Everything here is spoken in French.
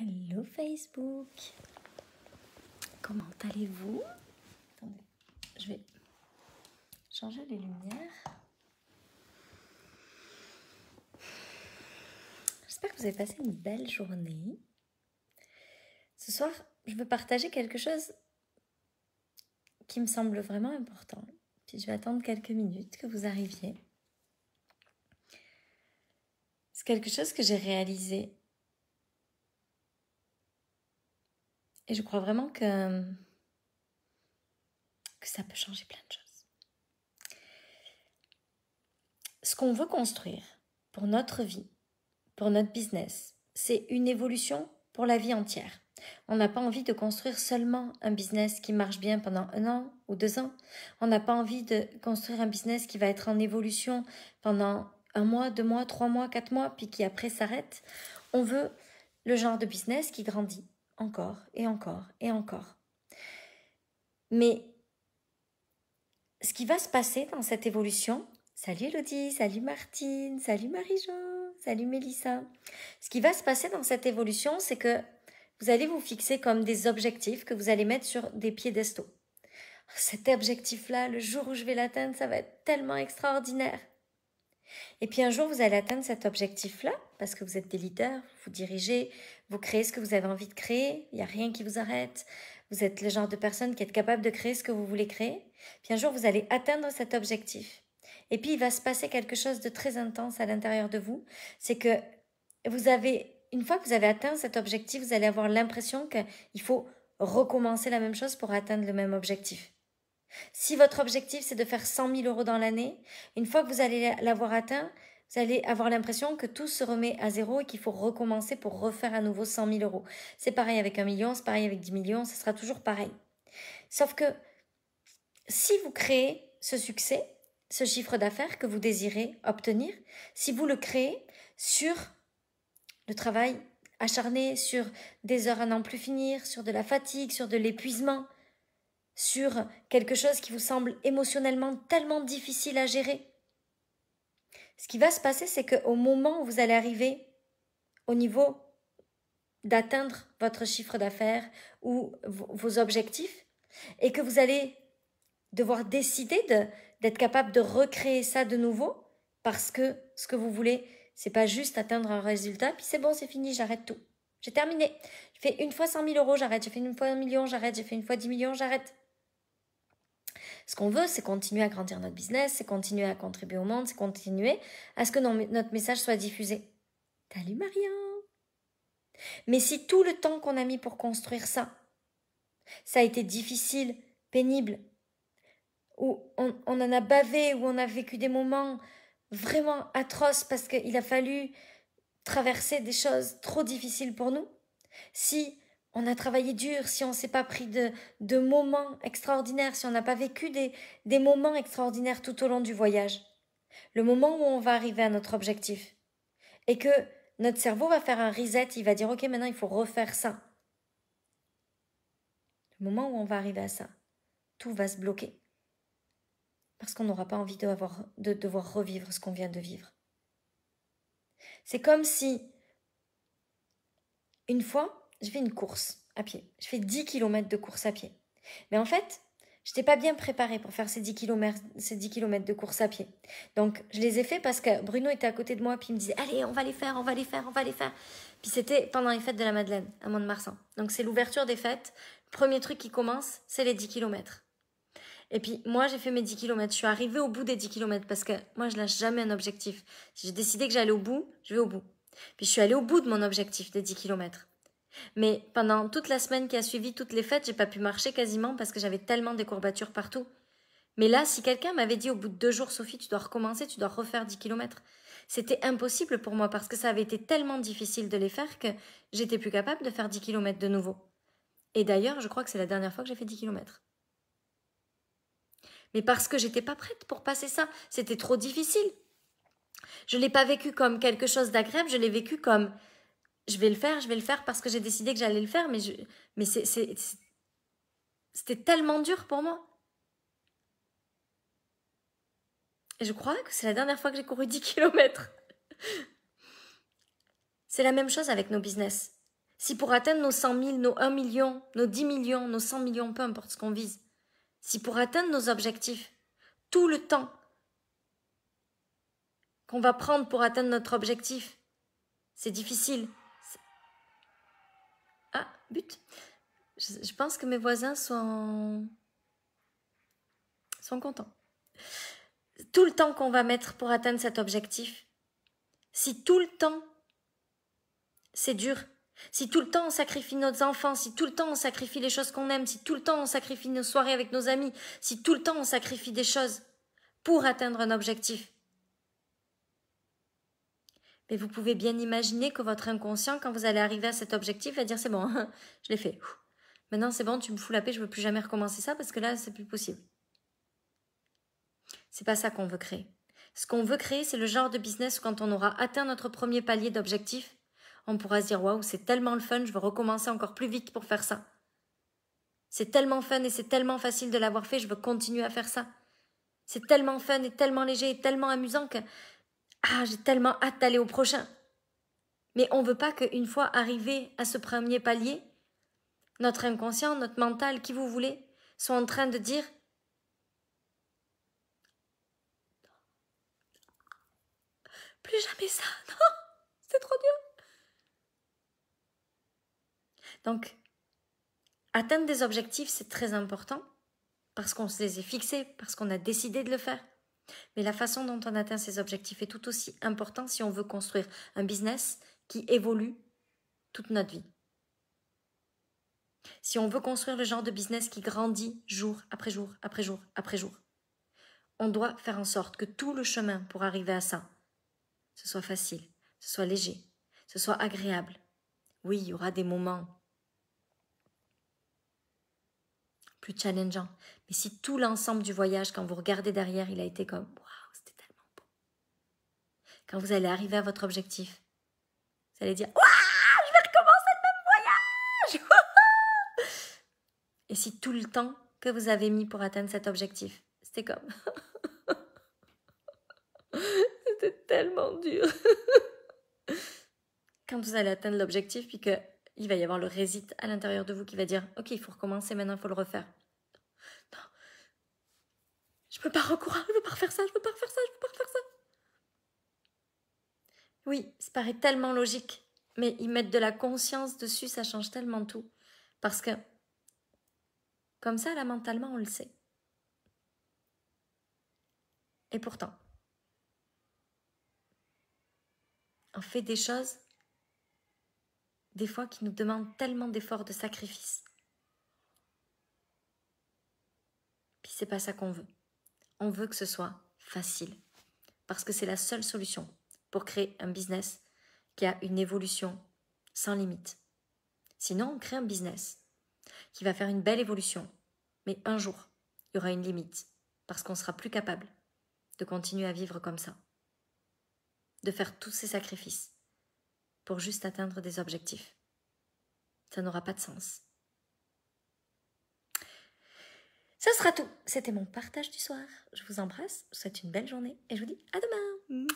Hello Facebook, comment allez-vous? Attendez, je vais changer les lumières. J'espère que vous avez passé une belle journée. Ce soir, je veux partager quelque chose qui me semble vraiment important. Puis je vais attendre quelques minutes que vous arriviez. C'est quelque chose que j'ai réalisé. Et je crois vraiment que ça peut changer plein de choses. Ce qu'on veut construire pour notre vie, pour notre business, c'est une évolution pour la vie entière. On n'a pas envie de construire seulement un business qui marche bien pendant 1 an ou 2 ans. On n'a pas envie de construire un business qui va être en évolution pendant 1 mois, 2 mois, 3 mois, 4 mois, puis qui après s'arrête. On veut le genre de business qui grandit encore et encore et encore. Mais ce qui va se passer dans cette évolution, salut Elodie, salut Martine, salut Marie-Jo, salut Mélissa. Ce qui va se passer dans cette évolution, c'est que vous allez vous fixer comme des objectifs que vous allez mettre sur des piédestaux. Cet objectif-là, le jour où je vais l'atteindre, ça va être tellement extraordinaire. Et puis un jour, vous allez atteindre cet objectif-là, parce que vous êtes des leaders, vous dirigez, vous créez ce que vous avez envie de créer, il n'y a rien qui vous arrête. Vous êtes le genre de personne qui est capable de créer ce que vous voulez créer. Puis un jour, vous allez atteindre cet objectif. Et puis, il va se passer quelque chose de très intense à l'intérieur de vous. C'est que une fois que vous avez atteint cet objectif, vous allez avoir l'impression qu'il faut recommencer la même chose pour atteindre le même objectif. Si votre objectif, c'est de faire 100 000 euros dans l'année, une fois que vous allez l'avoir atteint, vous allez avoir l'impression que tout se remet à zéro et qu'il faut recommencer pour refaire à nouveau 100 000 euros. C'est pareil avec 1 million, c'est pareil avec 10 millions, ce sera toujours pareil. Sauf que si vous créez ce succès, ce chiffre d'affaires que vous désirez obtenir, si vous le créez sur le travail acharné, sur des heures à n'en plus finir, sur de la fatigue, sur de l'épuisement, sur quelque chose qui vous semble émotionnellement tellement difficile à gérer, ce qui va se passer, c'est qu'au moment où vous allez arriver au niveau d'atteindre votre chiffre d'affaires ou vos objectifs, et que vous allez devoir décider d'être capable de recréer ça de nouveau, parce que ce que vous voulez, c'est pas juste atteindre un résultat, puis c'est bon, c'est fini, j'arrête tout. J'ai terminé. J'ai fait une fois 100 000 euros, j'arrête. J'ai fait une fois 1 million, j'arrête. J'ai fait une fois 10 millions, j'arrête. Ce qu'on veut, c'est continuer à grandir notre business, c'est continuer à contribuer au monde, c'est continuer à ce que notre message soit diffusé. Salut Maria! Mais si tout le temps qu'on a mis pour construire ça, ça a été difficile, pénible, où on en a bavé, où on a vécu des moments vraiment atroces parce qu'il a fallu traverser des choses trop difficiles pour nous, si on a travaillé dur, si on ne s'est pas pris de moments extraordinaires, si on n'a pas vécu des moments extraordinaires tout au long du voyage, le moment où on va arriver à notre objectif, et que notre cerveau va faire un reset, il va dire « Ok, maintenant il faut refaire ça ». Le moment où on va arriver à ça, tout va se bloquer. Parce qu'on n'aura pas envie de devoir revivre ce qu'on vient de vivre. C'est comme si, une fois, je fais une course à pied. Je fais 10 km de course à pied. Mais en fait, je n'étais pas bien préparée pour faire ces 10 km de course à pied. Donc, je les ai fait parce que Bruno était à côté de moi, puis il me disait « Allez, on va les faire, on va les faire, on va les faire ». Puis c'était pendant les fêtes de la Madeleine, à Mont-de-Marsan. Donc, c'est l'ouverture des fêtes. Le premier truc qui commence, c'est les 10 km. Et puis, moi, j'ai fait mes 10 km. Je suis arrivée au bout des 10 km parce que moi, je lâche jamais un objectif. Si j'ai décidé que j'allais au bout, je vais au bout. Puis, je suis allée au bout de mon objectif des 10 km. Mais pendant toute la semaine qui a suivi, toutes les fêtes, j'ai pas pu marcher quasiment parce que j'avais tellement des courbatures partout. Mais là, si quelqu'un m'avait dit au bout de 2 jours, Sophie, tu dois recommencer, tu dois refaire 10 km, c'était impossible pour moi parce que ça avait été tellement difficile de les faire que j'étais plus capable de faire 10 km de nouveau. Et d'ailleurs, je crois que c'est la dernière fois que j'ai fait 10 km. Mais parce que j'étais pas prête pour passer ça, c'était trop difficile. Je l'ai pas vécu comme quelque chose d'agréable, je l'ai vécu comme je vais le faire parce que j'ai décidé que j'allais le faire, mais c'était tellement dur pour moi. Et je crois que c'est la dernière fois que j'ai couru 10 km. C'est la même chose avec nos business. Si pour atteindre nos 100 000, nos 1 million, nos 10 millions, nos 100 millions, peu importe ce qu'on vise, si pour atteindre nos objectifs, tout le temps qu'on va prendre pour atteindre notre objectif, c'est difficile. Ah, but. Je pense que mes voisins sont contents. Tout le temps qu'on va mettre pour atteindre cet objectif, si tout le temps c'est dur, si tout le temps on sacrifie nos enfants, si tout le temps on sacrifie les choses qu'on aime, si tout le temps on sacrifie nos soirées avec nos amis, si tout le temps on sacrifie des choses pour atteindre un objectif, mais vous pouvez bien imaginer que votre inconscient, quand vous allez arriver à cet objectif, va dire c'est bon, je l'ai fait. Maintenant c'est bon, tu me fous la paix, je ne veux plus jamais recommencer ça parce que là c'est plus possible. C'est pas ça qu'on veut créer. Ce qu'on veut créer, c'est le genre de business où quand on aura atteint notre premier palier d'objectif, on pourra se dire waouh, c'est tellement le fun, je veux recommencer encore plus vite pour faire ça. C'est tellement fun et c'est tellement facile de l'avoir fait, je veux continuer à faire ça. C'est tellement fun et tellement léger et tellement amusant que j'ai tellement hâte d'aller au prochain. Mais on ne veut pas qu'une fois arrivé à ce premier palier, notre inconscient, notre mental, qui vous voulez, soit en train de dire plus jamais ça, non, c'est trop dur. Donc, atteindre des objectifs, c'est très important parce qu'on se les est fixés, parce qu'on a décidé de le faire. Mais la façon dont on atteint ces objectifs est tout aussi importante si on veut construire un business qui évolue toute notre vie. Si on veut construire le genre de business qui grandit jour après jour, après jour, après jour, on doit faire en sorte que tout le chemin pour arriver à ça, ce soit facile, ce soit léger, ce soit agréable. Oui, il y aura des moments plus challengeants, mais si tout l'ensemble du voyage, quand vous regardez derrière, il a été comme « Waouh, c'était tellement beau ». Quand vous allez arriver à votre objectif, vous allez dire « Waouh, je vais recommencer le même voyage !» Et si tout le temps que vous avez mis pour atteindre cet objectif, c'était comme « C'était tellement dur !» Quand vous allez atteindre l'objectif, puis qu'il va y avoir le résite à l'intérieur de vous qui va dire « Ok, il faut recommencer, maintenant il faut le refaire. » Non, je ne peux pas recourir, je ne veux pas refaire ça, je ne veux pas refaire ça, je ne veux pas refaire ça. Oui, ça paraît tellement logique, mais y mettre de la conscience dessus, ça change tellement tout. Parce que, comme ça, là, mentalement, on le sait. Et pourtant, on fait des choses, des fois, qui nous demandent tellement d'efforts, de sacrifices. Puis c'est pas ça qu'on veut. On veut que ce soit facile. Parce que c'est la seule solution pour créer un business qui a une évolution sans limite. Sinon, on crée un business qui va faire une belle évolution. Mais un jour, il y aura une limite. Parce qu'on ne sera plus capable de continuer à vivre comme ça. De faire tous ces sacrifices pour juste atteindre des objectifs. Ça n'aura pas de sens. Ce sera tout. C'était mon partage du soir. Je vous embrasse, je vous souhaite une belle journée et je vous dis à demain.